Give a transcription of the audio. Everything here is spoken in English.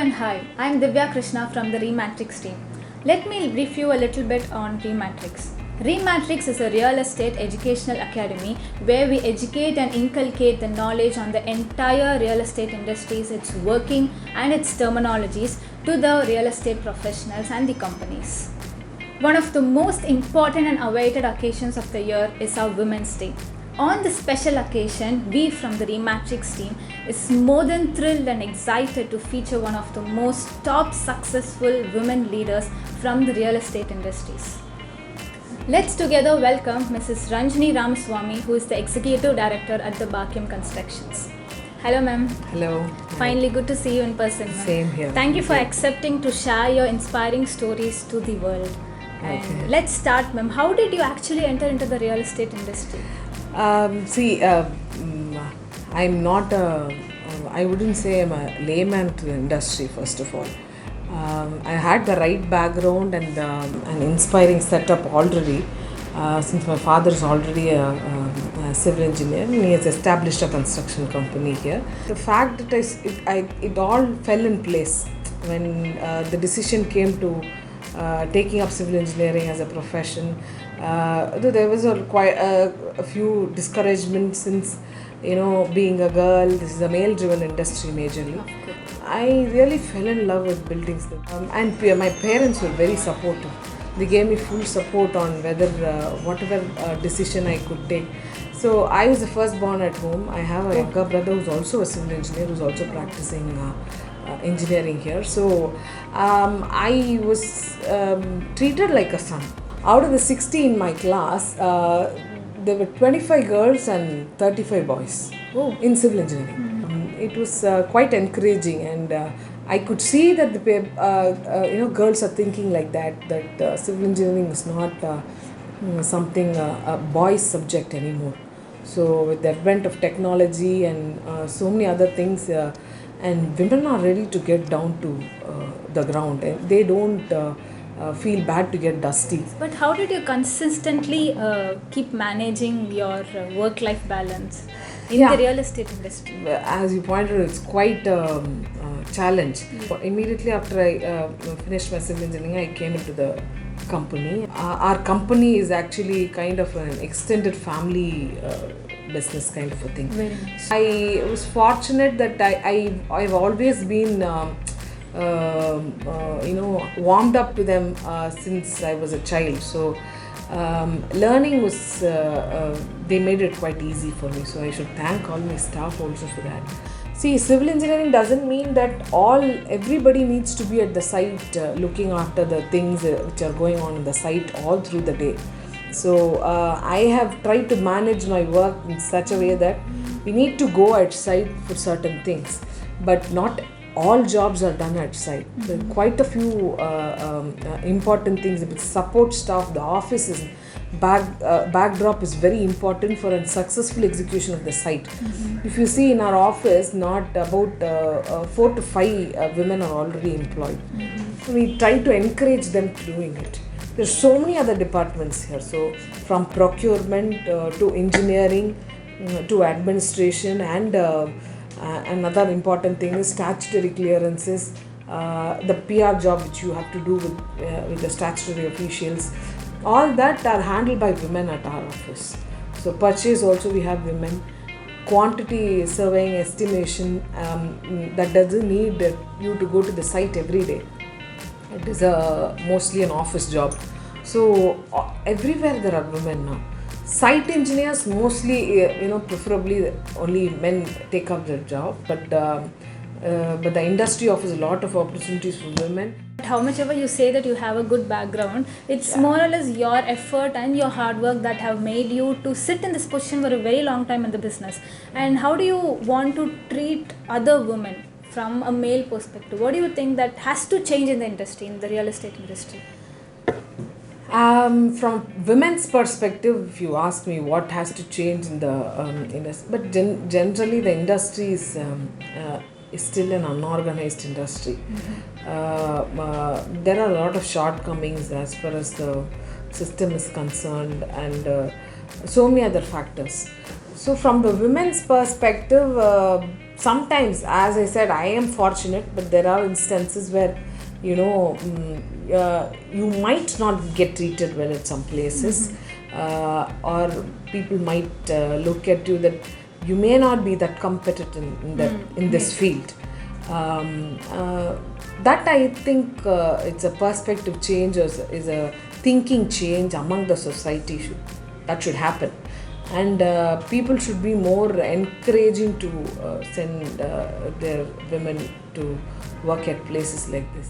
and hi, I am Divya Krishna from the Rematrix team. Let me brief you a little bit on Rematrix. Rematrix is a real estate educational academy where we educate and inculcate the knowledge on the entire real estate industries, its working and its terminologies to the real estate professionals and the companies. One of the most important and awaited occasions of the year is our Women's Day. On this special occasion, we from the Rematrix team is more than thrilled and excited to feature one of the most top successful women leaders from the real estate industries. Let's together welcome Mrs. Ranjini Ramaswamy, who is the Executive Director at the Bhaggyam Constructions. Hello ma'am. Hello. Finally good to see you in person. Ma'am. Same here. Thank you for accepting to share your inspiring stories to the world. And let's start ma'am. How did you actually enter into the real estate industry? I'm not I wouldn't say I'm a layman to the industry first of all. I had the right background and an inspiring setup already since my father is already a civil engineer and he has established a construction company here. The fact that it all fell in place when the decision came to taking up civil engineering as a profession. There was quite a few discouragements since, being a girl, this is a male-driven industry majorly. I really fell in love with buildings, and my parents were very supportive. They gave me full support on whether whatever decision I could take. So I was the firstborn at home. I have a younger brother who's also a civil engineer, who's also practicing engineering here. So I was treated like a son. Out of the 60 in my class, there were 25 girls and 35 boys in civil engineering. It was quite encouraging, and I could see that the girls are thinking like that civil engineering is not something a boys subject anymore. So with the advent of technology and so many other things, and women are ready to get down to the ground, and they don't feel bad to get dusty. But how did you consistently keep managing your work-life balance in the real estate industry? As you pointed out, it's quite a challenge. Immediately after I finished my civil engineering, I came into the company. Our company is actually kind of an extended family business kind of a thing. Very nice. I was fortunate that I've always been warmed up to them since I was a child. So learning was they made it quite easy for me. So I should thank all my staff also for that. See, civil engineering doesn't mean that everybody needs to be at the site looking after the things which are going on in the site all through the day. So I have tried to manage my work in such a way that we need to go outside for certain things, but not all jobs are done at site. There are quite a few important things. With support staff, the office is backdrop is very important for a successful execution of the site. If you see in our office, not about 4 to 5 women are already employed. We try to encourage them doing it. There's so many other departments here. So from procurement to engineering to administration, and another important thing is statutory clearances, the PR job which you have to do with the statutory officials. All that are handled by women at our office. So purchase also we have women. Quantity surveying, estimation, that doesn't need you to go to the site every day. It is mostly an office job. So everywhere there are women now. Site engineers mostly, preferably only men take up their job, but the industry offers a lot of opportunities for women. How much ever you say that you have a good background, it's more or less your effort and your hard work that have made you to sit in this position for a very long time in the business. And how do you want to treat other women from a male perspective? What do you think that has to change in the industry, in the real estate industry? From women's perspective, if you ask me what has to change in the industry, but generally the industry is still an unorganized industry. There are a lot of shortcomings as far as the system is concerned, and so many other factors. So from the women's perspective, sometimes, as I said, I am fortunate, but there are instances where you might not get treated well at some places, or people might look at you that you may not be that competent in this field. That I think it's a perspective change, is a thinking change among the society that should happen, and people should be more encouraging to send their women to work at places like this.